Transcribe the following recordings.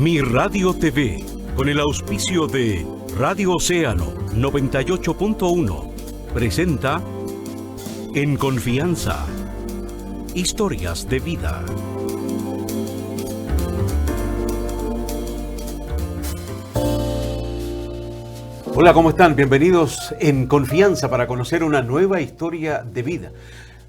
Mi Radio TV, con el auspicio de Radio Océano 98.1, presenta En Confianza, historias de vida. Hola, ¿cómo están? Bienvenidos en Confianza para conocer una nueva historia de vida.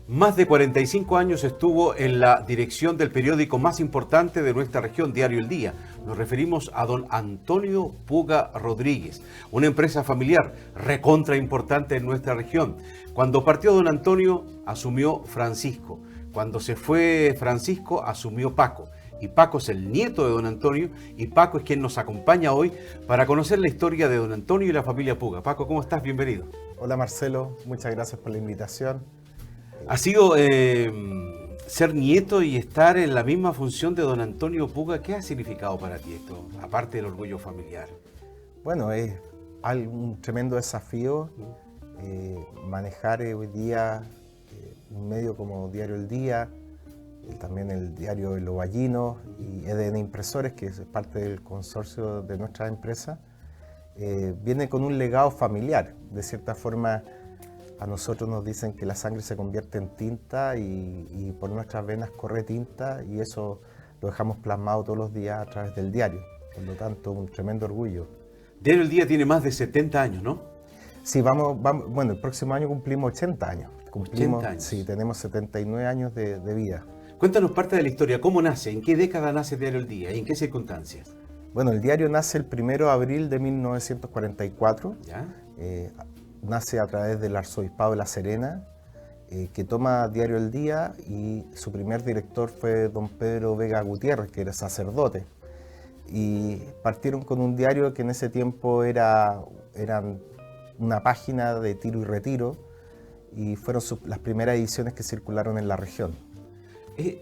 Más de 45 años estuvo en la dirección del periódico más importante de nuestra región, Diario El Día. Nos referimos a don Antonio Puga Rodríguez, una empresa familiar recontra importante en nuestra región. Cuando partió don Antonio, asumió Francisco. Cuando se fue Francisco, asumió Paco. Y Paco es el nieto de don Antonio, y Paco es quien nos acompaña hoy para conocer la historia de don Antonio y la familia Puga. Paco, ¿cómo estás? Bienvenido. Hola Marcelo, muchas gracias por la invitación. Ha sido ser nieto y estar en la misma función de don Antonio Puga. ¿Qué ha significado para ti esto, aparte del orgullo familiar? Bueno, es un tremendo desafío manejar hoy día un medio como Diario El Día, también el diario El Ovallino y EDN Impresores, que es parte del consorcio de nuestra empresa. Viene con un legado familiar. De cierta forma, a nosotros nos dicen que la sangre se convierte en tinta y por nuestras venas corre tinta, y eso lo dejamos plasmado todos los días a través del diario. Por lo tanto, un tremendo orgullo. Diario El Día tiene más de 70 años, ¿no? Sí, bueno, el próximo año cumplimos 80 años. 80 años. Sí, tenemos 79 años de vida. Cuéntanos parte de la historia. ¿Cómo nace? ¿En qué década nace Diario El Día? ¿Y en qué circunstancias? Bueno, el diario nace el 1 de abril de 1944. ¿Ya? Nace a través del Arzobispado de La Serena, que toma Diario El Día, y su primer director fue don Pedro Vega Gutiérrez, que era sacerdote. Y partieron con un diario que en ese tiempo eran una página de tiro y retiro, y fueron las primeras ediciones que circularon en la región.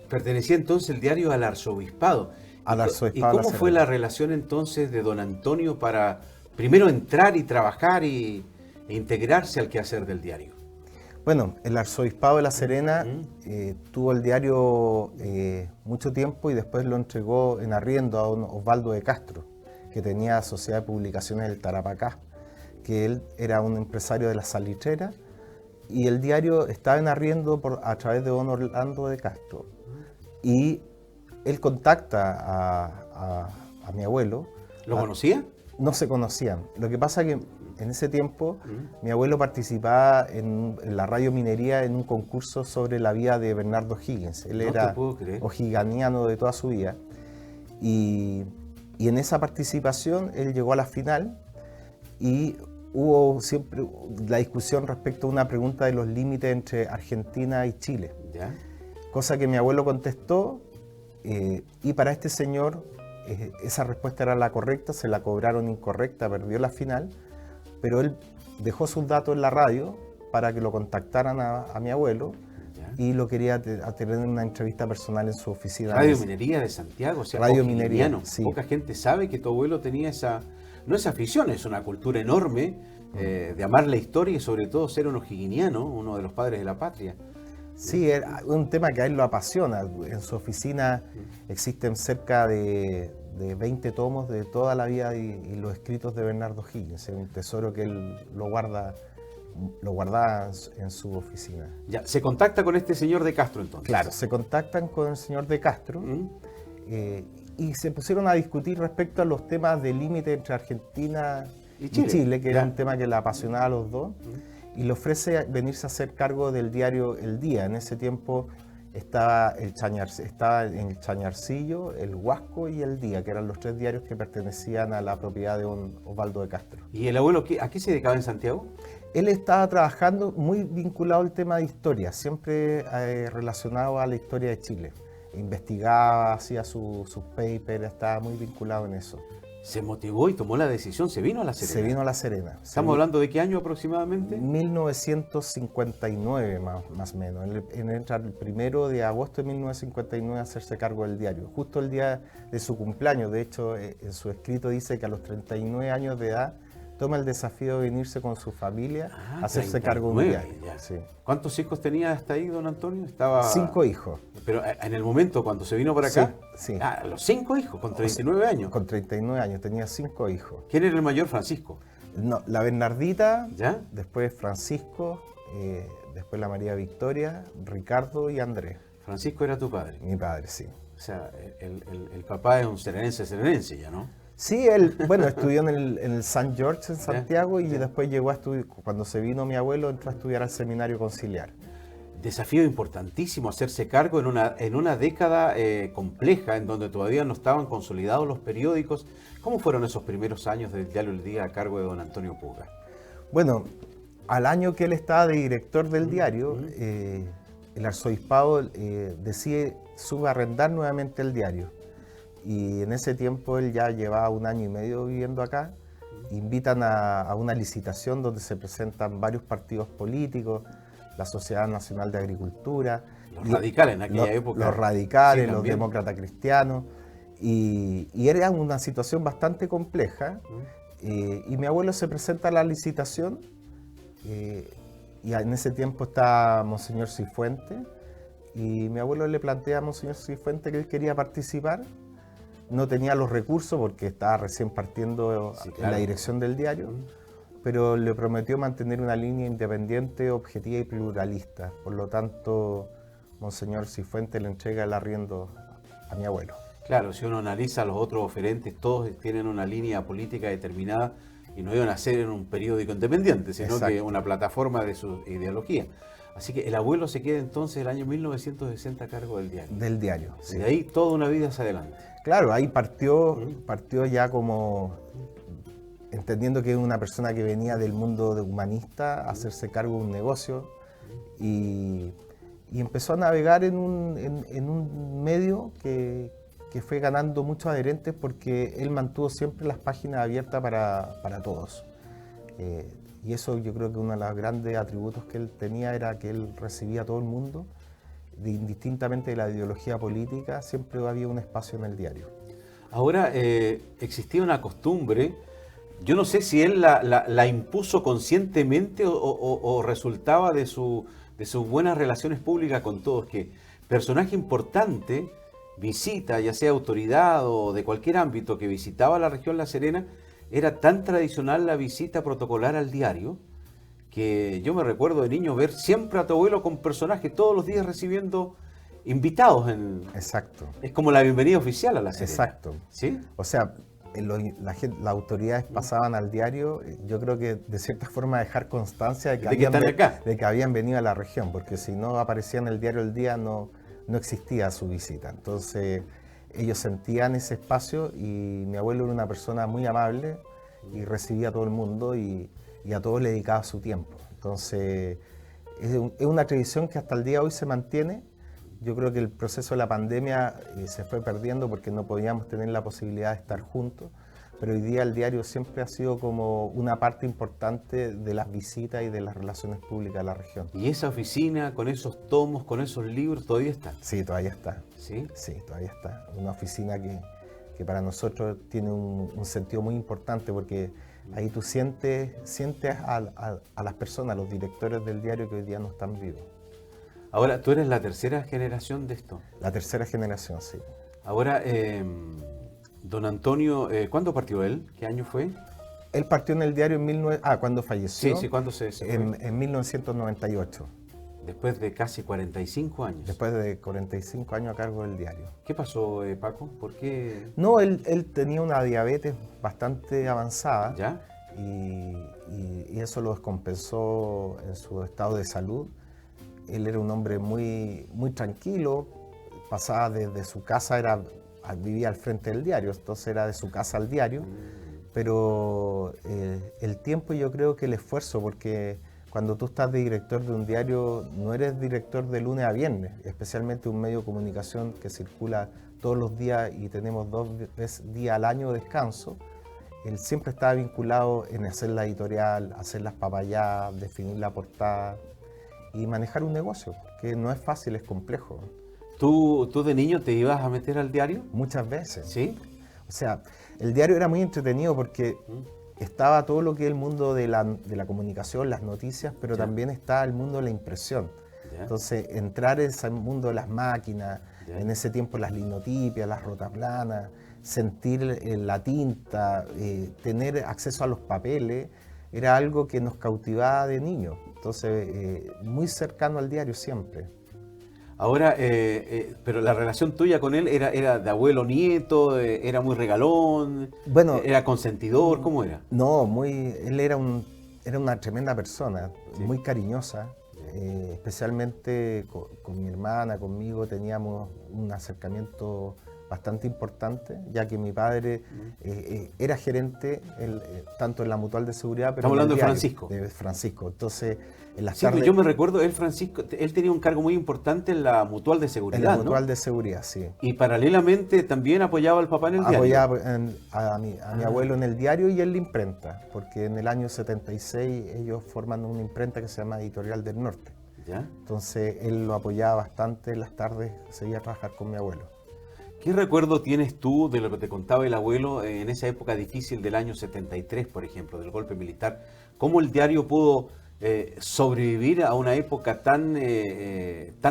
Pertenecía entonces el diario al arzobispado. Al arzobispado. ¿Y cómo fue la relación entonces de don Antonio para primero entrar y trabajar e integrarse al quehacer del diario? Bueno, el arzobispado de La Serena tuvo el diario mucho tiempo y después lo entregó en arriendo a don Osvaldo de Castro, que tenía Sociedad de Publicaciones del Tarapacá, que él era un empresario de la salitrera, y el diario estaba en arriendo a través de don Orlando de Castro. Y él contacta a mi abuelo. ¿Lo conocía? No se conocían. Lo que pasa es que en ese tiempo mi abuelo participaba en la Radio Minería en un concurso sobre la vida de Bernardo O'Higgins. Él era ojiganiano de toda su vida. Y en esa participación él llegó a la final, y hubo siempre la discusión respecto a una pregunta de los límites entre Argentina y Chile. ¿Ya? Cosa que mi abuelo contestó, y para este señor esa respuesta era la correcta, se la cobraron incorrecta, perdió la final, pero él dejó sus datos en la radio para que lo contactaran a mi abuelo. ¿Ya? Y lo quería tener una entrevista personal en su oficina. Radio Minería de Santiago, o sea, Radio Minería, sí. Poca gente sabe que tu abuelo tenía no es afición, es una cultura enorme de amar la historia y sobre todo ser un o'higginiano, uno de los padres de la patria. Sí, es un tema que a él lo apasiona. En su oficina existen cerca de 20 tomos de toda la vida y los escritos de Bernardo O'Higgins. Es un tesoro que él lo guarda en su oficina. Ya, ¿se contacta con este señor de Castro entonces? Claro, se contactan con el señor de Castro y se pusieron a discutir respecto a los temas de límite entre Argentina y Chile, que era un tema que le apasionaba a los dos. Y le ofrece venirse a hacer cargo del diario El Día. En ese tiempo estaba en el Chañarcillo, el Huasco y El Día, que eran los tres diarios que pertenecían a la propiedad de don Osvaldo de Castro. ¿Y el abuelo a qué se dedicaba en Santiago? Él estaba trabajando muy vinculado al tema de historia, siempre relacionado a la historia de Chile. Investigaba, hacía sus papers, estaba muy vinculado en eso. Se motivó y tomó la decisión, se vino a La Serena. Se vino a La Serena. ¿Estamos hablando de qué año aproximadamente? 1959 más o menos. Entra el 1 de agosto de 1959 a hacerse cargo del diario. Justo el día de su cumpleaños. De hecho, en su escrito dice que a los 39 años de edad toma el desafío de venirse con su familia a hacerse 39, cargo de un diario. ya. Sí. ¿Cuántos hijos tenía hasta ahí, don Antonio? Estaba... 5 hijos. Pero en el momento cuando se vino para acá, Sí, sí. Los 5 hijos, con 39 años. Con 39 años, tenía 5 hijos. ¿Quién era el mayor? Francisco. No, la Bernardita, ¿Ya? después Francisco, después la María Victoria, Ricardo y Andrés. Francisco era tu padre. Mi padre, sí. O sea, el papá es un serenense ya, ¿no? Sí, él, bueno, estudió en el St. George en Santiago y ya. después llegó a estudiar, cuando se vino mi abuelo, entró a estudiar al seminario conciliar. Desafío importantísimo hacerse cargo en una década compleja en donde todavía no estaban consolidados los periódicos. ¿Cómo fueron esos primeros años del Diario El Día a cargo de don Antonio Puga? Bueno, al año que él estaba de director del diario, el arzobispado decide subarrendar nuevamente el diario. Y en ese tiempo él ya llevaba 1 año y medio viviendo acá. Invitan a una licitación donde se presentan varios partidos políticos, la Sociedad Nacional de Agricultura. Los radicales en aquella época. Los radicales, Sí, los también. demócratas cristianos. Y era una situación bastante compleja. Y mi abuelo se presenta a la licitación. Y en ese tiempo está Monseñor Cifuentes. Y mi abuelo le plantea a Monseñor Cifuentes que él quería participar. No tenía los recursos porque estaba recién partiendo Sí, en claro. la dirección del diario, pero le prometió mantener una línea independiente, objetiva y pluralista. Por lo tanto, Monseñor Cifuentes le entrega el arriendo a mi abuelo. Claro, si uno analiza a los otros oferentes, todos tienen una línea política determinada y no iban a ser en un periódico independiente, sino Exacto. que una plataforma de su ideología. Así que el abuelo se queda entonces el año 1960 a cargo del diario. Del diario, sí. Y de ahí toda una vida hacia adelante. Claro, ahí partió ya como entendiendo que es una persona que venía del mundo de humanista a hacerse cargo de un negocio y empezó a navegar en un medio que fue ganando muchos adherentes porque él mantuvo siempre las páginas abiertas para todos. Y eso yo creo que uno de los grandes atributos que él tenía era que él recibía a todo el mundo, indistintamente de la ideología política, siempre había un espacio en el diario. Ahora, existía una costumbre, yo no sé si él la impuso conscientemente o resultaba de sus buenas relaciones públicas con todos, que personaje importante visita, ya sea autoridad o de cualquier ámbito que visitaba la región La Serena, era tan tradicional la visita protocolar al diario, que yo me recuerdo de niño ver siempre a tu abuelo con personajes todos los días recibiendo invitados. Exacto. Es como la bienvenida oficial a La Serena. Exacto. ¿Sí? O sea, las autoridades pasaban al diario, yo creo que de cierta forma dejar constancia de que, están acá. de que habían venido a la región, porque si no aparecía en el diario El Día no existía su visita. Entonces ellos sentían ese espacio y mi abuelo era una persona muy amable y recibía a todo el mundo y a todos le dedicaba su tiempo. Entonces es una tradición que hasta el día de hoy se mantiene. Yo creo que el proceso de la pandemia se fue perdiendo porque no podíamos tener la posibilidad de estar juntos, pero hoy día el diario siempre ha sido como una parte importante de las visitas y de las relaciones públicas de la región. ¿Y esa oficina con esos tomos, con esos libros, todavía está? Sí, todavía está. ¿Sí? Sí, todavía está. Una oficina que para nosotros tiene un sentido muy importante porque ahí tú sientes a las personas, a los directores del diario que hoy día no están vivos. Ahora, tú eres la tercera generación de esto. La tercera generación, sí. Ahora, don Antonio, ¿cuándo partió él? ¿Qué año fue? Él partió en el diario en ¿cuándo falleció? Sí, ¿cuándo se fue? En 1998. Después de casi 45 años. Después de 45 años a cargo del diario. ¿Qué pasó, Paco? ¿Por qué? No, él tenía una diabetes bastante avanzada. ¿Ya? Y eso lo descompensó en su estado de salud. Él era un hombre muy, muy tranquilo, pasaba desde su casa, vivía al frente del diario, entonces era de su casa al diario, pero el tiempo y yo creo que el esfuerzo, porque cuando tú estás de director de un diario, no eres director de lunes a viernes, especialmente un medio de comunicación que circula todos los días y tenemos 2 días al año de descanso. Él siempre estaba vinculado en hacer la editorial, hacer las papayadas, definir la portada y manejar un negocio, que no es fácil, es complejo. ¿Tú de niño te ibas a meter al diario? Muchas veces. ¿Sí? O sea, el diario era muy entretenido porque estaba todo lo que es el mundo de la comunicación, las noticias, pero Ya. también está el mundo de la impresión. Ya. Entonces, entrar en ese mundo de las máquinas, Ya. en ese tiempo las linotipias, las rotaplanas, sentir la tinta, tener acceso a los papeles, era algo que nos cautivaba de niños. Entonces, muy cercano al diario siempre. Ahora, pero la relación tuya con él era de abuelo-nieto, era muy regalón, Bueno, era consentidor, ¿cómo era? no, él era una tremenda persona, Sí. muy cariñosa, especialmente con mi hermana, conmigo teníamos un acercamiento bastante importante, ya que mi padre era gerente tanto en la Mutual de Seguridad, pero Estamos en el hablando de diario, Francisco. de Francisco. Entonces, en las Sí, pero tardes, yo me recuerdo, Francisco, él tenía un cargo muy importante en la Mutual de en Seguridad, la ¿no? Mutual de Seguridad, sí. Y paralelamente también apoyaba al papá en el diario. Apoyaba a mi abuelo en el diario y en la imprenta, porque en el año 76 ellos forman una imprenta que se llama Editorial del Norte. ¿Ya? Entonces él lo apoyaba bastante en las tardes, seguía a trabajar con mi abuelo. ¿Qué recuerdo tienes tú de lo que te contaba el abuelo en esa época difícil del año 73, por ejemplo, del golpe militar? ¿Cómo el diario pudo sobrevivir a una época tan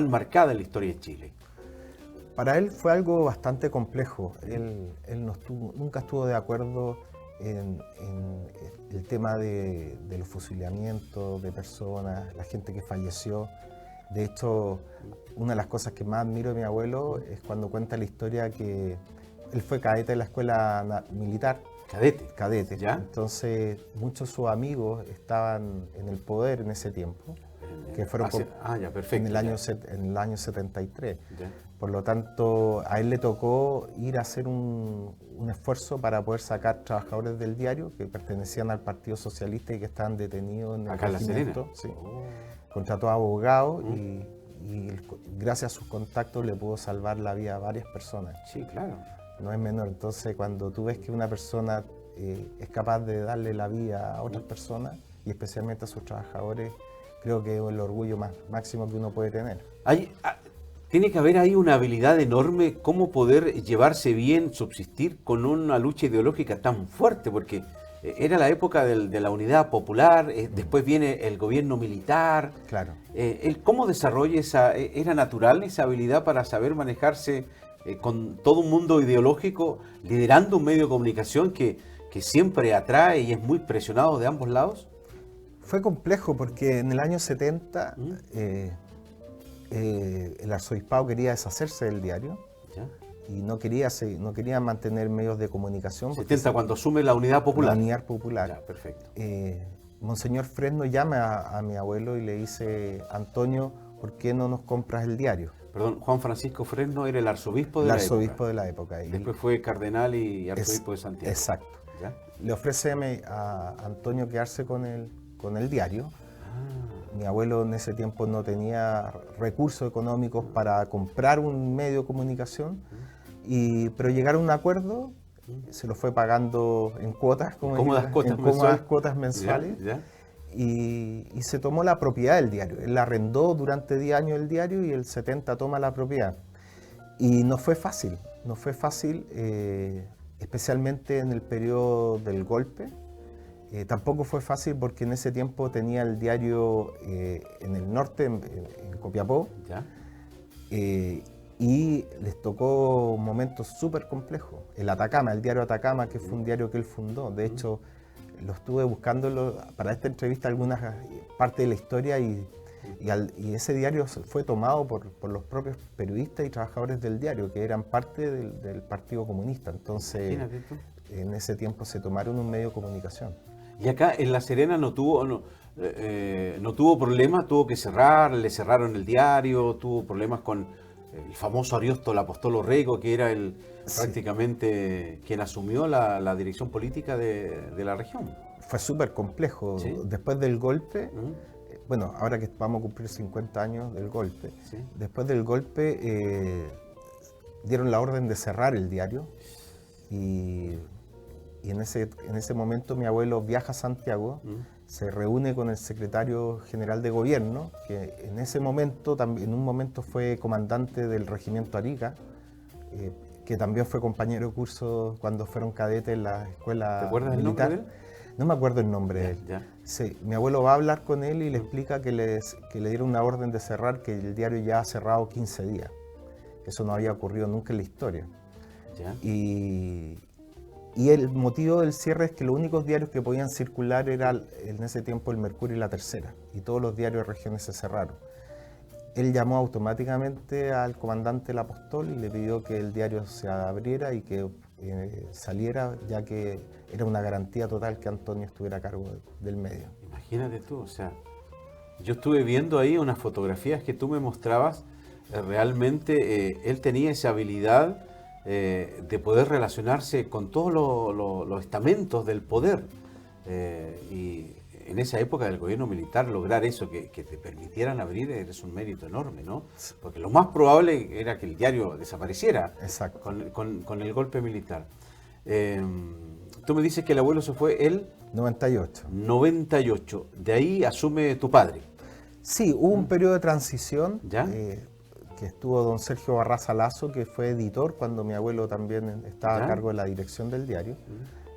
marcada en la historia de Chile? Para él fue algo bastante complejo. Él nunca estuvo de acuerdo en el tema de los fusilamientos de personas, la gente que falleció. De hecho, una de las cosas que más admiro de mi abuelo es cuando cuenta la historia que él fue cadete de la escuela militar. Cadete. ¿Ya? Entonces, muchos de sus amigos estaban en el poder en ese tiempo, que fueron ya, perfecto. en el año 73. Ya. Por lo tanto, a él le tocó ir a hacer un esfuerzo para poder sacar trabajadores del diario que pertenecían al Partido Socialista y que estaban detenidos en el Acá en La regimiento. Serena. Sí. Oh. Contrató a abogados y gracias a sus contactos le pudo salvar la vida a varias personas. Sí, claro. No es menor. Entonces, cuando tú ves que una persona es capaz de darle la vida a otras personas y especialmente a sus trabajadores, creo que es el orgullo máximo que uno puede tener. Tiene que haber ahí una habilidad enorme cómo poder llevarse bien, subsistir con una lucha ideológica tan fuerte, porque era la época de la unidad popular, después viene el gobierno militar. Claro. ¿Cómo desarrolla era natural esa habilidad para saber manejarse con todo un mundo ideológico, liderando un medio de comunicación que siempre atrae y es muy presionado de ambos lados? Fue complejo porque en el año 70 el arzobispado quería deshacerse del diario. ¿Ya? Y no quería mantener medios de comunicación. 70 cuando asume la unidad popular. La unidad popular. Ya, perfecto. Monseñor Fresno llama a mi abuelo y le dice: Antonio, ¿por qué no nos compras el diario? Perdón, Juan Francisco Fresno era el arzobispo de El la arzobispo época. de la época. Y Después fue cardenal y arzobispo de Santiago. Exacto. ¿Ya? Le ofrece a Antonio quedarse con el diario. Mi abuelo en ese tiempo no tenía recursos económicos para comprar un medio de comunicación, pero llegaron a un acuerdo, se lo fue pagando en cuotas, Cómodas cuotas mensuales. ¿Ya? Y se tomó la propiedad del diario. Él arrendó durante 10 años el diario y el 70 toma la propiedad. Y no fue fácil, especialmente en el periodo del golpe. Tampoco fue fácil porque en ese tiempo tenía el diario en el norte, en Copiapó, ¿Ya? y les tocó momentos súper complejos. El Atacama, el diario Atacama, que fue un diario que él fundó. De hecho, lo estuve buscando para esta entrevista algunas partes de la historia y ese diario fue tomado por los propios periodistas y trabajadores del diario, que eran parte del Partido Comunista. Entonces, en ese tiempo se tomaron un medio de comunicación. Y acá en La Serena no tuvo problemas, tuvo que cerrar, le cerraron el diario, tuvo problemas con el famoso Ariosto Apostolo Rego, que era prácticamente quien asumió la dirección política de la región. Fue súper complejo. ¿Sí? Después del golpe, bueno, ahora que vamos a cumplir 50 años del golpe, ¿Sí? Después del golpe dieron la orden de cerrar el diario y en ese momento mi abuelo viaja a Santiago, se reúne con el secretario general de gobierno, que en un momento fue comandante del regimiento Arica, que también fue compañero de curso cuando fueron cadetes en la escuela militar. ¿Te acuerdas el nombre de él? No me acuerdo el nombre de él. Ya. Sí, mi abuelo va a hablar con él y le explica que le dieron una orden de cerrar, que el diario ya ha cerrado 15 días. Eso no había ocurrido nunca en la historia. Ya. Y el motivo del cierre es que los únicos diarios que podían circular era en ese tiempo el Mercurio y La Tercera, y todos los diarios de regiones se cerraron. Él llamó automáticamente al comandante del Apostol y le pidió que el diario se abriera y que saliera, ya que era una garantía total que Antonio estuviera a cargo del medio. Imagínate tú, o sea, yo estuve viendo ahí unas fotografías que tú me mostrabas, realmente él tenía esa habilidad de poder relacionarse con todos los estamentos del poder. Y en esa época del gobierno militar lograr eso, que te permitieran abrir, es un mérito enorme, ¿no? Porque lo más probable era que el diario desapareciera. Exacto. Con el golpe militar. Tú me dices que el abuelo se fue el 98. 98. De ahí asume tu padre. Sí, hubo un periodo de transición. ¿Ya? Que estuvo don Sergio Barraza Lazo, que fue editor cuando mi abuelo también estaba ¿Ya? a cargo de la dirección del diario.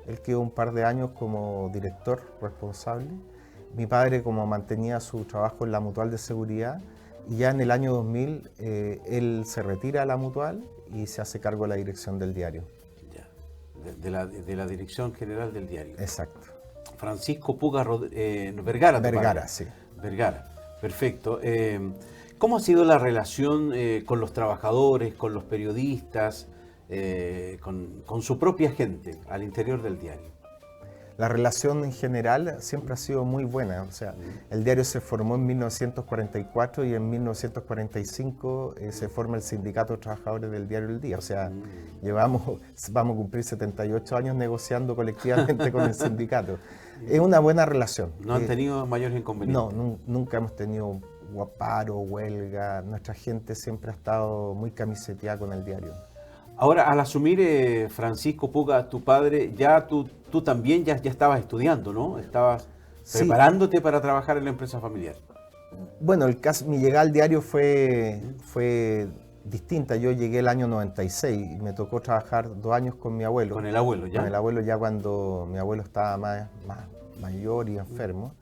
Él quedó un par de años como director responsable. Mi padre, como mantenía su trabajo en la Mutual de Seguridad, y ya en el año 2000 él se retira a la Mutual y se hace cargo de la dirección del diario. Ya. De la dirección general del diario. Exacto. Francisco Puga Vergara. Vergara, sí. Vergara, perfecto. ¿Cómo ha sido la relación con los trabajadores, con los periodistas, con su propia gente al interior del diario? La relación en general siempre ha sido muy buena. O sea, el diario se formó en 1944 y en 1945 se forma el Sindicato de Trabajadores del Diario El Día. O sea, vamos a cumplir 78 años negociando colectivamente con el sindicato. Es una buena relación. ¿No han tenido mayores inconvenientes? No, nunca hemos tenido paro, huelga. Nuestra gente siempre ha estado muy camiseteada con el diario. Ahora, al asumir Francisco Puga, tu padre, ya tú también ya estabas estudiando, ¿no? Estabas preparándote para trabajar en la empresa familiar. Bueno, mi llegada al diario fue distinta. Yo llegué el año 96 y me tocó trabajar 2 años con mi abuelo. Con el abuelo, ¿ya? Con el abuelo ya cuando mi abuelo estaba más mayor y enfermo.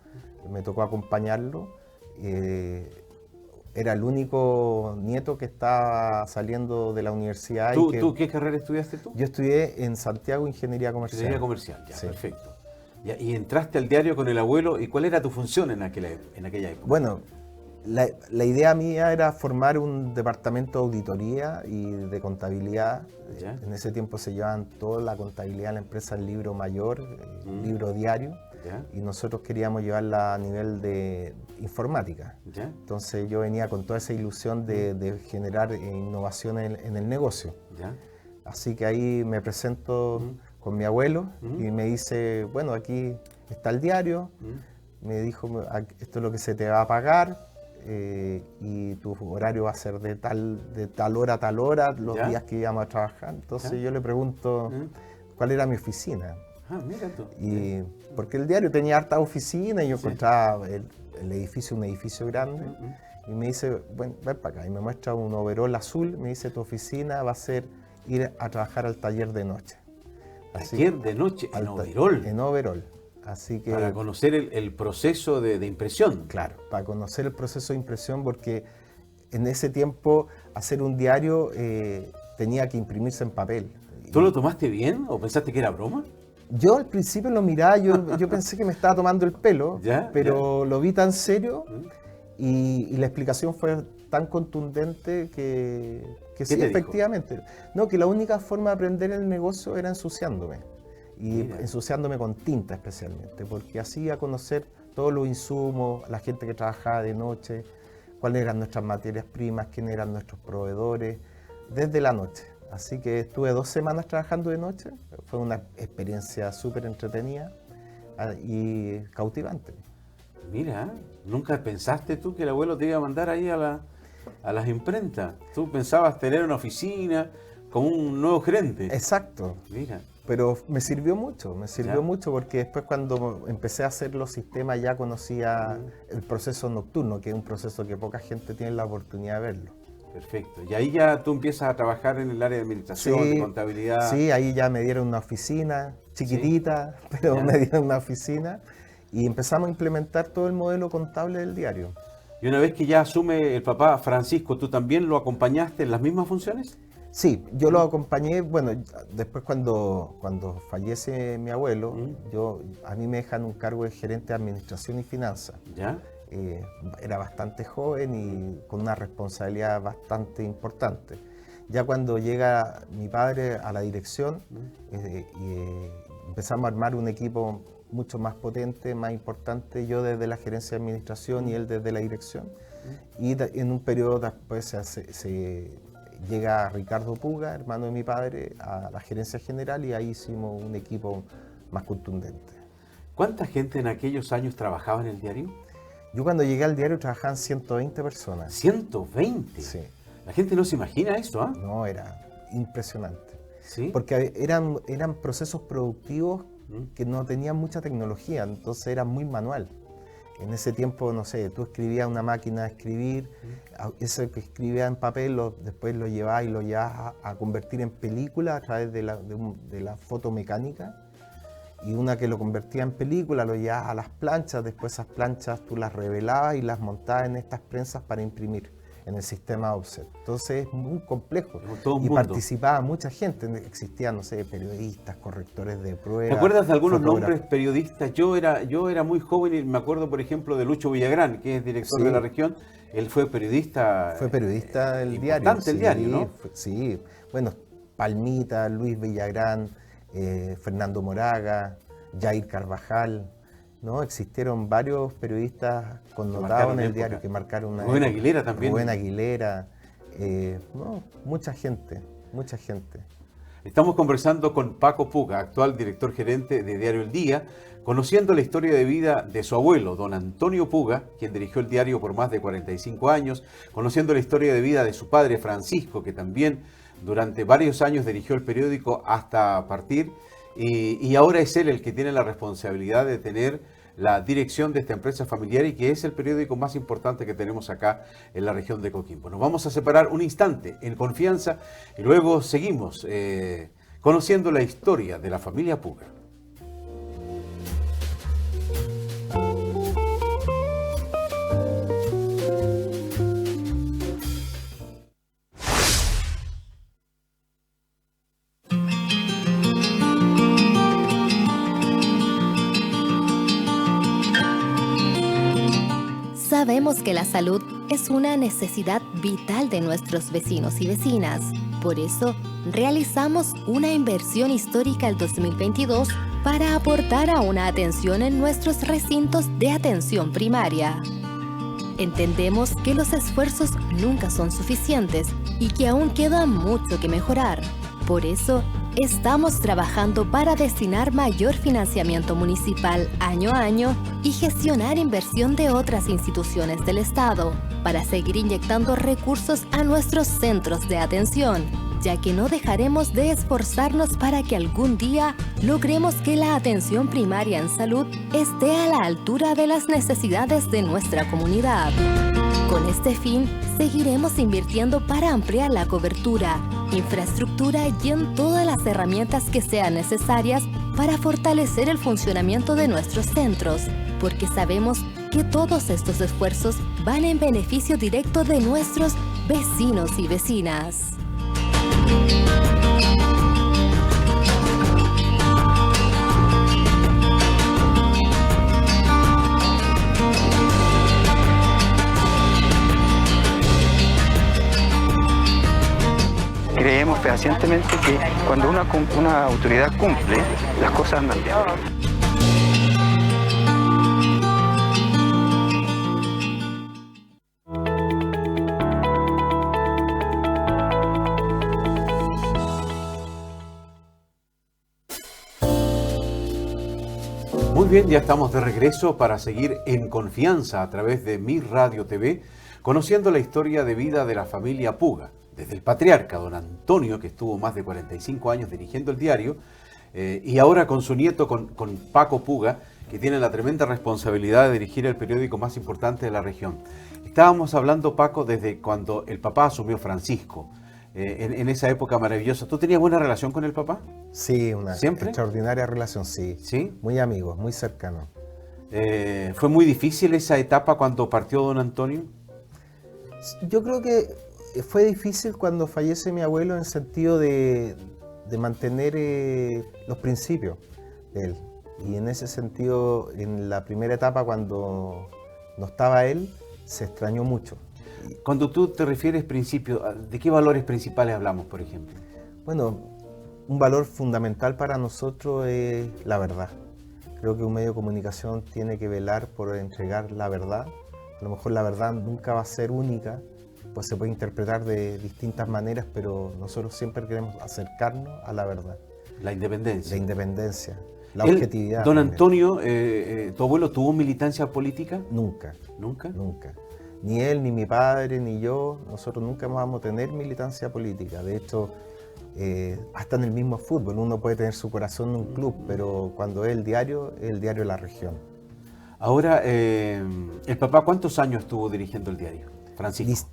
Me tocó acompañarlo. Era el único nieto que estaba saliendo de la universidad. ¿Tú qué carrera estudiaste tú? Yo estudié en Santiago Ingeniería Comercial. Ingeniería Comercial, ya, sí. Perfecto. Y entraste al diario con el abuelo, ¿y cuál era tu función en aquella época? Bueno, la idea mía era formar un departamento de auditoría y de contabilidad. ¿Ya? En ese tiempo se llevaban toda la contabilidad de la empresa en libro mayor, libro diario. ¿Ya? Y nosotros queríamos llevarla a nivel de informática. ¿Ya? Entonces yo venía con toda esa ilusión de generar innovación en el negocio. ¿Ya? Así que ahí me presento con mi abuelo y me dice, bueno, aquí está el diario. Me dijo, esto es lo que se te va a pagar y tu horario va a ser de tal hora a tal hora, los ¿Ya? días que íbamos a trabajar. Entonces ¿Ya? yo le pregunto cuál era mi oficina. Ah, mira tú. Y porque el diario tenía hartas oficinas y yo encontraba el edificio, un edificio grande. Y me dice, bueno, ven para acá. Y me muestra un overol azul. Me dice, tu oficina va a ser ir a trabajar al taller de noche. Taller de noche en overol. En overol. Así que, para conocer el proceso de impresión. Claro, para conocer el proceso de impresión, porque en ese tiempo hacer un diario tenía que imprimirse en papel. ¿Tú lo tomaste bien o pensaste que era broma? Yo al principio lo miraba, yo pensé que me estaba tomando el pelo, ¿Ya? pero lo vi tan serio y la explicación fue tan contundente que sí, efectivamente. No, que la única forma de aprender el negocio era ensuciándome. Y ensuciándome con tinta especialmente, porque hacía conocer todos los insumos, la gente que trabajaba de noche, cuáles eran nuestras materias primas, quiénes eran nuestros proveedores, desde la noche. Así que estuve 2 semanas trabajando de noche, fue una experiencia súper entretenida y cautivante. Mira, ¿nunca pensaste tú que el abuelo te iba a mandar ahí a las imprentas? ¿Tú pensabas tener una oficina como un nuevo gerente? Exacto. Mira. Pero me sirvió mucho porque después cuando empecé a hacer los sistemas ya conocía el proceso nocturno, que es un proceso que poca gente tiene la oportunidad de verlo. Perfecto. Y ahí ya tú empiezas a trabajar en el área de administración, de contabilidad. Sí, ahí ya me dieron una oficina chiquitita, pero medio en una oficina, y empezamos a implementar todo el modelo contable del diario. Y una vez que ya asume el papá Francisco, ¿tú también lo acompañaste en las mismas funciones? Sí, yo lo acompañé, bueno, después cuando fallece mi abuelo, a mí me dejan un cargo de gerente de administración y finanzas. ¿Ya? Era bastante joven y con una responsabilidad bastante importante. Ya cuando llega mi padre a la dirección, empezamos a armar un equipo mucho más potente, más importante, yo desde la gerencia de administración y él desde la dirección. Y en un periodo después se llega Ricardo Puga, hermano de mi padre, a la gerencia general, y ahí hicimos un equipo más contundente. ¿Cuánta gente en aquellos años trabajaba en el diario? Yo cuando llegué al diario trabajaban 120 personas. ¿120? Sí. La gente no se imagina eso, ¿ah? No, era impresionante. ¿Sí? Porque eran procesos productivos que no tenían mucha tecnología, entonces era muy manual. En ese tiempo, no sé, tú escribías una máquina de escribir, eso que escribías en papel después lo llevabas a convertir en película a través de la fotomecánica, y una que lo convertía en película lo llevabas a las planchas, después esas planchas tú las revelabas y las montabas en estas prensas para imprimir en el sistema offset. Entonces es muy complejo y participaba mucha gente, existían, no sé, periodistas, correctores de pruebas. ¿Te acuerdas de algunos nombres periodistas? Yo era muy joven y me acuerdo, por ejemplo, de Lucho Villagrán, que es director de la región. Él fue periodista. Fue periodista del diario. Importante el diario, ¿no? Sí, bueno, Palmita, Luis Villagrán, Fernando Moraga, Jair Carvajal. No, existieron varios periodistas connotados en el diario que marcaron una... Rubén Aguilera también. Rubén Aguilera, mucha gente. Estamos conversando con Paco Puga, actual director gerente de Diario El Día, conociendo la historia de vida de su abuelo, don Antonio Puga, quien dirigió el diario por más de 45 años, conociendo la historia de vida de su padre Francisco, que también durante varios años dirigió el periódico hasta partir. Y ahora es él el que tiene la responsabilidad de tener la dirección de esta empresa familiar y que es el periódico más importante que tenemos acá en la región de Coquimbo. Nos vamos a separar un instante en confianza y luego seguimos conociendo la historia de la familia Puga. Sabemos que la salud es una necesidad vital de nuestros vecinos y vecinas. Por eso, realizamos una inversión histórica el 2022 para aportar a una atención en nuestros recintos de atención primaria. Entendemos que los esfuerzos nunca son suficientes y que aún queda mucho que mejorar. Por eso, estamos trabajando para destinar mayor financiamiento municipal año a año y gestionar inversión de otras instituciones del Estado para seguir inyectando recursos a nuestros centros de atención, ya que no dejaremos de esforzarnos para que algún día logremos que la atención primaria en salud esté a la altura de las necesidades de nuestra comunidad. Con este fin, seguiremos invirtiendo para ampliar la cobertura, infraestructura y en todas las herramientas que sean necesarias para fortalecer el funcionamiento de nuestros centros, porque sabemos que todos estos esfuerzos van en beneficio directo de nuestros vecinos y vecinas. Creemos fehacientemente que cuando una autoridad cumple, las cosas andan bien. Muy bien, ya estamos de regreso para seguir en confianza a través de Mi Radio TV, conociendo la historia de vida de la familia Puga. Desde el patriarca, don Antonio, que estuvo más de 45 años dirigiendo el diario, y ahora con su nieto, con Paco Puga, que tiene la tremenda responsabilidad de dirigir el periódico más importante de la región. Estábamos hablando, Paco, desde cuando el papá asumió Francisco. en esa época maravillosa. ¿Tú tenías buena relación con el papá? Sí, una ¿Siempre? extraordinaria relación, sí. ¿Sí? Muy amigos, muy cercanos. ¿Fue muy difícil esa etapa cuando partió don Antonio? Yo creo que fue difícil cuando fallece mi abuelo en el sentido de mantener los principios de él. Y en ese sentido, en la primera etapa, cuando no estaba él, se extrañó mucho. Cuando tú te refieres principios, ¿de qué valores principales hablamos, por ejemplo? Bueno, un valor fundamental para nosotros es la verdad. Creo que un medio de comunicación tiene que velar por entregar la verdad. A lo mejor la verdad nunca va a ser única, pues se puede interpretar de distintas maneras, pero nosotros siempre queremos acercarnos a la verdad. La independencia. La independencia, la Él, objetividad. Don también. Antonio, ¿tu abuelo tuvo militancia política? Nunca, ¿Nunca? nunca. Ni él, ni mi padre, ni yo, nosotros nunca vamos a tener militancia política. De hecho, hasta en el mismo fútbol, uno puede tener su corazón en un club, pero cuando es el diario de la región. Ahora, ¿el papá cuántos años estuvo dirigiendo el diario? Francisco.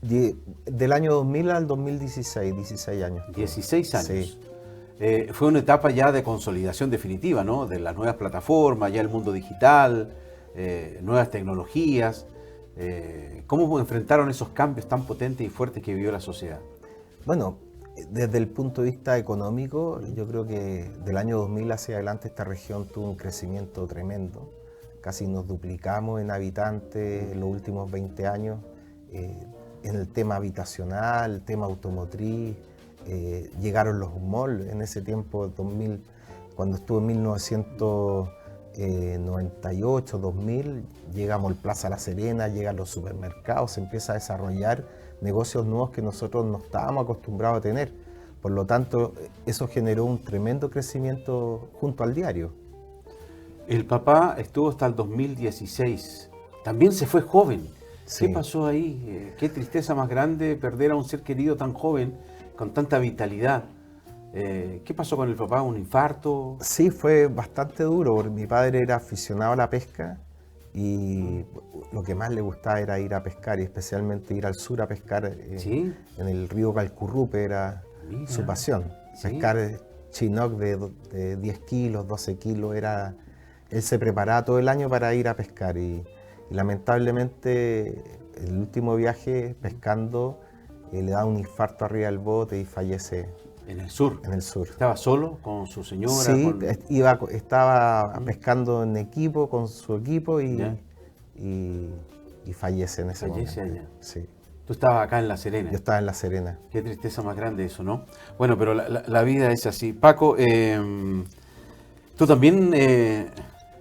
Del año 2000 al 2016, 16 años. 16 años. Sí. Fue una etapa ya de consolidación definitiva, ¿no? De las nuevas plataformas, ya el mundo digital, nuevas tecnologías. ¿Cómo enfrentaron esos cambios tan potentes y fuertes que vivió la sociedad? Bueno, desde el punto de vista económico, yo creo que del año 2000 hacia adelante esta región tuvo un crecimiento tremendo. Casi nos duplicamos en habitantes en los últimos 20 años. En el tema habitacional, el tema automotriz, llegaron los malls en ese tiempo, 2000, cuando estuvo en 1998, 2000, llegamos al Plaza La Serena, llegan los supermercados, se empieza a desarrollar negocios nuevos que nosotros no estábamos acostumbrados a tener. Por lo tanto, eso generó un tremendo crecimiento junto al diario. El papá estuvo hasta el 2016. También se fue joven. Sí. ¿Qué pasó ahí? Qué tristeza más grande perder a un ser querido tan joven, con tanta vitalidad. ¿Qué pasó con el papá? ¿Un infarto? Sí, fue bastante duro, porque mi padre era aficionado a la pesca y lo que más le gustaba era ir a pescar, y especialmente ir al sur a pescar ¿Sí? en el río Calcurrupe, era Mira. su pasión. Sí. Pescar chinook de 10 kilos, 12 kilos, él se preparaba todo el año para ir a pescar y lamentablemente el último viaje pescando le da un infarto arriba del bote y fallece En el sur. en el sur. ¿Estaba solo con su señora? Sí, con- estaba pescando en equipo con su equipo Ya. y fallece en ese Fallece momento. allá. Sí. Tú estabas acá en La Serena. Yo estaba en La Serena. Qué tristeza más grande eso, ¿no? Bueno, pero la vida es así. Paco, ¿tú también